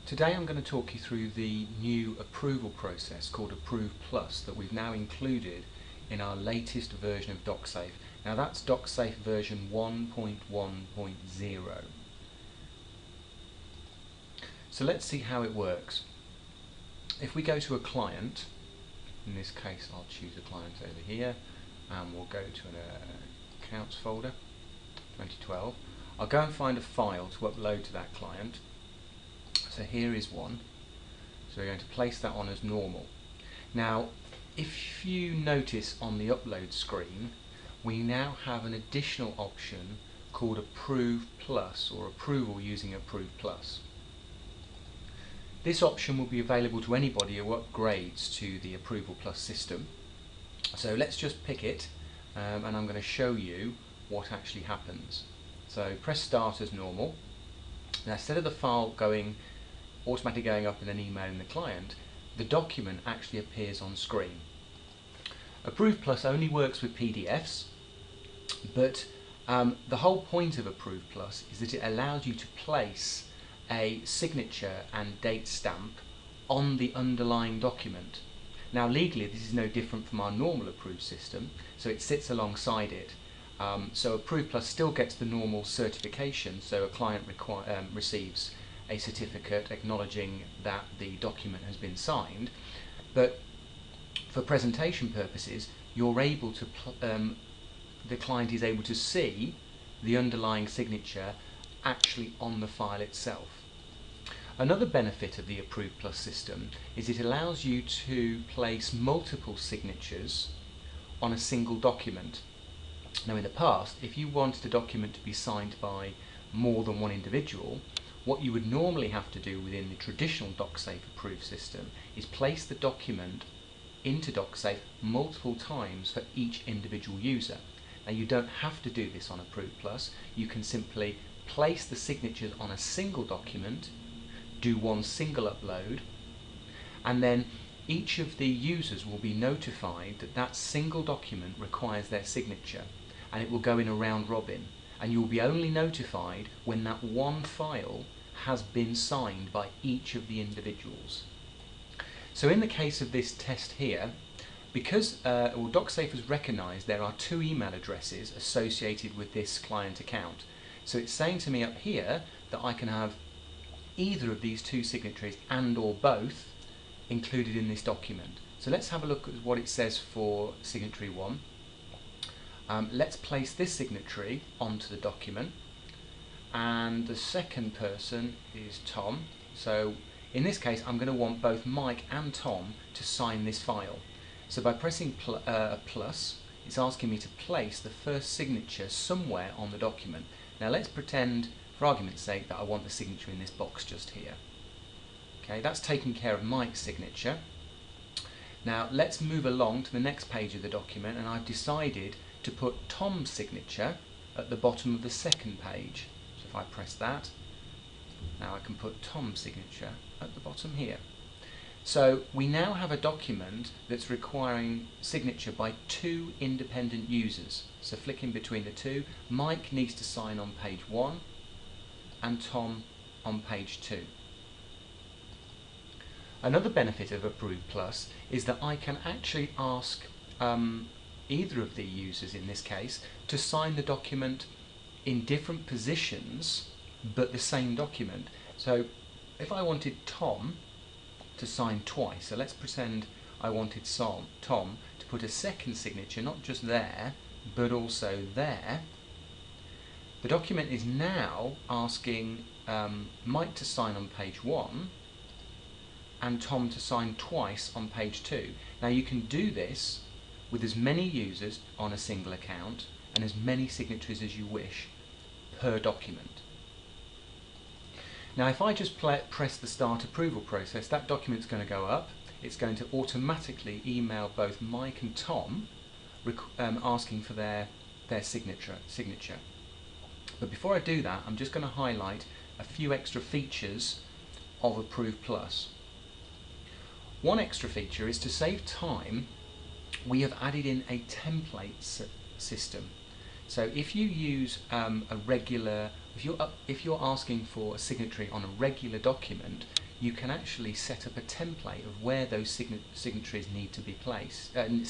Today I'm going to talk you through the new approval process called Approve Plus that we've now included in our latest version of docsafe. Now that's docsafe version 1.1.0. So let's see how it works. If we go to a client, in this case I'll choose a client over here and we'll go to an accounts folder, 2012. I'll go and find a file to upload to that client. So here is one. So we're going to place that on as normal. Now if you notice on the upload screen, we now have an additional option called Approve Plus, or approval using Approve Plus. This option will be available to anybody who upgrades to the Approval Plus system. So let's just pick it and I'm going to show you what actually happens. So press start as normal. Now instead of the file automatically going up and then emailing the client, the document actually appears on screen. Approve Plus only works with PDFs, but the whole point of Approve Plus is that it allows you to place a signature and date stamp on the underlying document. Now legally this is no different from our normal Approve system, so it sits alongside it. So Approve Plus still gets the normal certification, so a client receives a certificate acknowledging that the document has been signed, but for presentation purposes you're able to the client is able to see the underlying signature actually on the file itself. Another benefit of the Approve Plus system is it allows you to place multiple signatures on a single document. Now in the past, if you wanted a document to be signed by more than one individual, what you would normally have to do within the traditional docsafe Approve system is place the document into docsafe multiple times for each individual user. Now you don't have to do this on Approve Plus. You can simply place the signatures on a single document, do one single upload, and then each of the users will be notified that that single document requires their signature, and it will go in a round robin, and you will be only notified when that one file has been signed by each of the individuals. So in the case of this test here, because docsafe has recognised there are two email addresses associated with this client account, so it's saying to me up here that I can have either of these two signatories and or both included in this document. So let's have a look at what it says for signatory 1. Let's place this signatory onto the document, and the second person is Tom. So in this case I'm going to want both Mike and Tom to sign this file. So by pressing plus, it's asking me to place the first signature somewhere on the document. Now let's pretend, for argument's sake, that I want the signature in this box just here. Okay, that's taking care of Mike's signature. Now let's move along to the next page of the document, and I've decided to put Tom's signature at the bottom of the second page. So if I press that, now I can put Tom's signature at the bottom here. So we now have a document that's requiring signature by two independent users. So flicking between the two, Mike needs to sign on page 1 and Tom on page 2. Another benefit of Approve Plus is that I can actually ask either of the users in this case to sign the document in different positions but the same document. So if I wanted Tom to sign twice, so let's pretend I wanted Tom to put a second signature not just there but also there, the document is now asking Mike to sign on page 1 and Tom to sign twice on page 2. Now you can do this with as many users on a single account and as many signatories as you wish per document. Now if I just press the start approval process, that document's going to go up. It's going to automatically email both Mike and Tom asking for their signature. But before I do that, I'm just going to highlight a few extra features of Approve Plus. One extra feature is to save time. We have added in a template system. So if you use if you're asking for a signatory on a regular document, you can actually set up a template of where those signatures need to be placed, and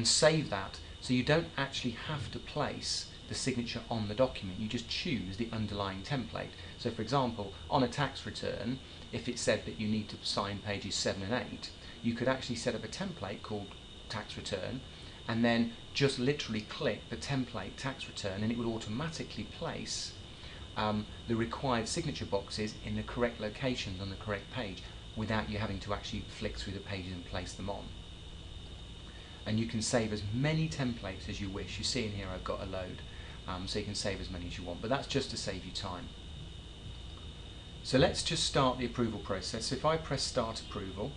save that, so you don't actually have to place the signature on the document. You just choose the underlying template. So for example, on a tax return, if it said that you need to sign pages 7 and 8, you could actually set up a template called tax return, and then just literally click the template tax return, and it would automatically place the required signature boxes in the correct locations on the correct page, without you having to actually flick through the pages and place them on. And you can save as many templates as you wish. You see in here I've got a load, so you can save as many as you want, but that's just to save you time. So let's just start the approval process. So if I press start approval,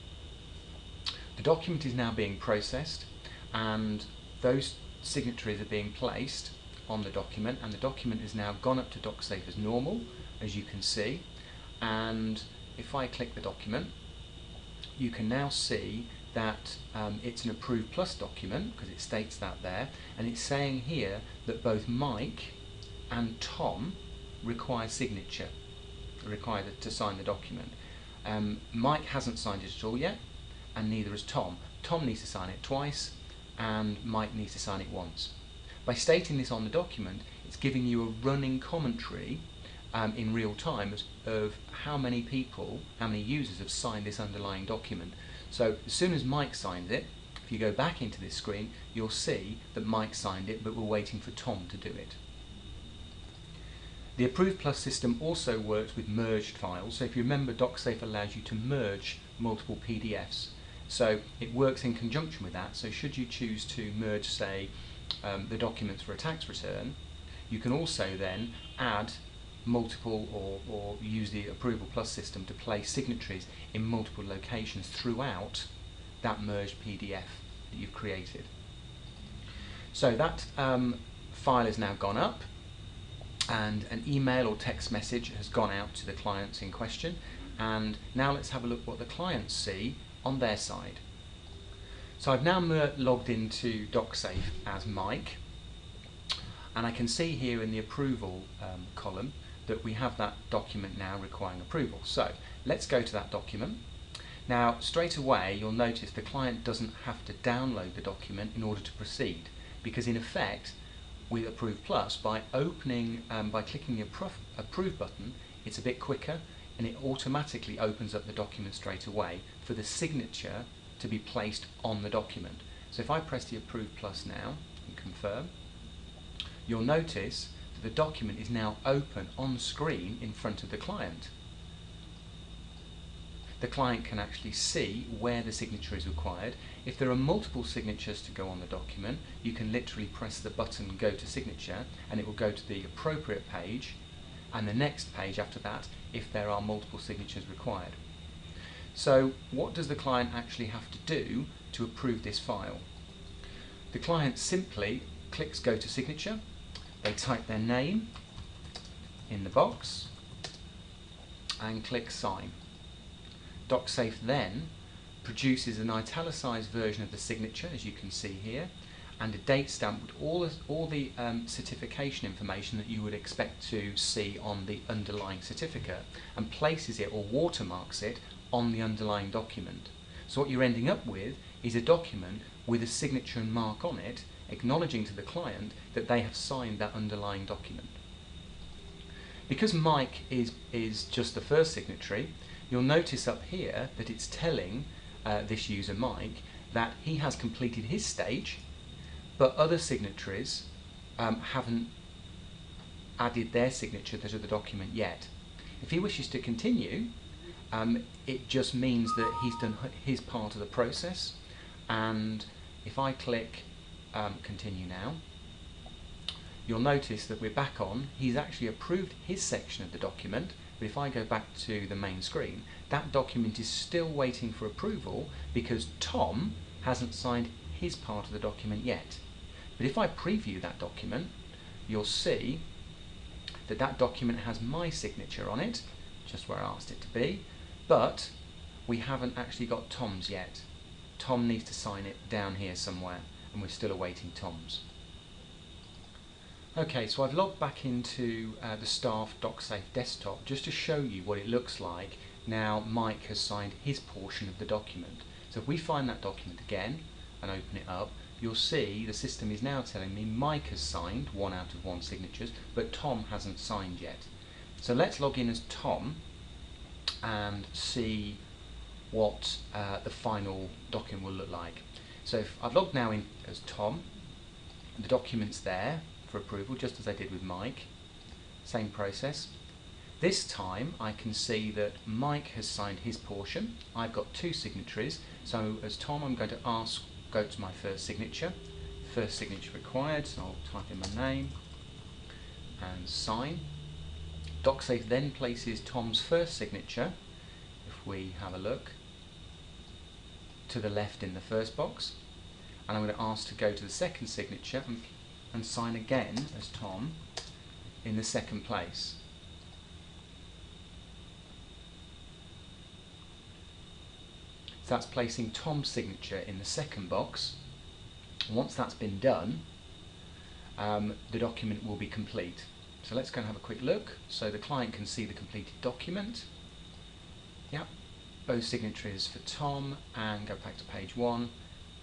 the document is now being processed, and those signatories are being placed on the document, and the document is now gone up to docsafe as normal, as you can see. And if I click the document, you can now see that it's an approved plus document, because it states that there, and it's saying here that both Mike and Tom require signature, required to sign the document. Mike hasn't signed it at all yet, and neither has Tom. Tom needs to sign it twice, and Mike needs to sign it once. By stating this on the document, it's giving you a running commentary in real time of how many people, how many users have signed this underlying document. So as soon as Mike signs it, if you go back into this screen, you'll see that Mike signed it, but we're waiting for Tom to do it. The Approved Plus system also works with merged files. So if you remember, docsafe allows you to merge multiple PDFs. So it works in conjunction with that. So should you choose to merge, say, the documents for a tax return, you can also then add multiple or use the Approval Plus system to place signatories in multiple locations throughout that merged PDF that you've created. So that file has now gone up, and an email or text message has gone out to the clients in question, and now let's have a look what the clients see on their side. So I've now logged into docsafe as Mike, and I can see here in the approval column that we have that document now requiring approval. So let's go to that document. Now straight away you'll notice the client doesn't have to download the document in order to proceed, because in effect with Approve Plus, by clicking the approve button, it's a bit quicker, and it automatically opens up the document straight away for the signature to be placed on the document. So if I press the Approve Plus now and confirm, you'll notice that the document is now open on screen in front of the client. The client can actually see where the signature is required. If there are multiple signatures to go on the document, you can literally press the button Go to Signature, and it will go to the appropriate page, and the next page after that if there are multiple signatures required. So what does the client actually have to do to approve this file? The client simply clicks Go to Signature, they type their name in the box and click Sign. docsafe then produces an italicized version of the signature, as you can see here, and a date stamp with all the certification information that you would expect to see on the underlying certificate, and places it or watermarks it on the underlying document. So what you're ending up with is a document with a signature and mark on it, acknowledging to the client that they have signed that underlying document. Because Mike is just the first signatory, you'll notice up here that it's telling this user Mike that he has completed his stage, but other signatories haven't added their signature to the document yet. If he wishes to continue, it just means that he's done his part of the process, and if I click continue now, you'll notice that we're back on. He's actually approved his section of the document, but if I go back to the main screen, that document is still waiting for approval because Tom hasn't signed his part of the document yet. But if I preview that document, you'll see that that document has my signature on it, just where I asked it to be, but we haven't actually got Tom's yet. Tom needs to sign it down here somewhere, and we're still awaiting Tom's. Okay, so I've logged back into the staff docsafe desktop just to show you what it looks like now Mike has signed his portion of the document. So if we find that document again and open it up, you'll see the system is now telling me Mike has signed 1 out of 1 signatures, but Tom hasn't signed yet. So let's log in as Tom and see what the final document will look like. So if I've logged now in as Tom, the document's there for approval, just as I did with Mike. Same process. This time I can see that Mike has signed his portion. I've got 2 signatories, so as Tom I'm going to go to my first signature required, so I'll type in my name and sign. docsafe then places Tom's first signature, if we have a look, to the left in the first box, and I'm going to ask to go to the second signature and sign again as Tom in the second place. So that's placing Tom's signature in the second box. Once that's been done, the document will be complete. So let's go and have a quick look so the client can see the completed document. Yep, both signatories for Tom, and go back to page 1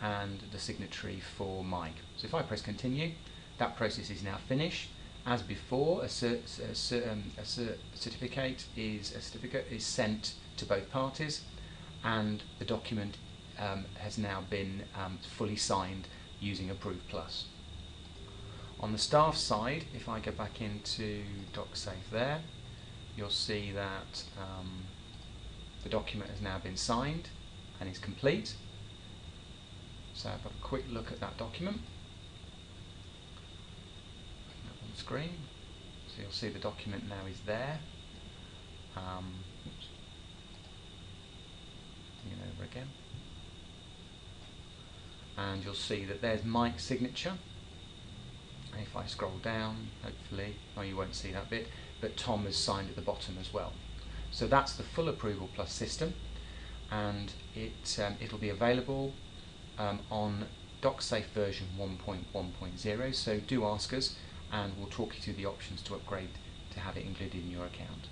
and the signatory for Mike. So if I press continue, that process is now finished. As before, a certificate is sent to both parties, and the document has now been fully signed using Approve Plus. On the staff side, if I go back into docsafe there, you'll see that the document has now been signed and is complete. So I've got a quick look at that document. On the screen, so you'll see the document now is there. Over again, and you'll see that there's Mike's signature. And if I scroll down, hopefully, you won't see that bit, but Tom has signed at the bottom as well. So that's the full Approval Plus system, and it'll be available on docsafe version 1.1.0, so do ask us and we'll talk you through the options to upgrade to have it included in your account.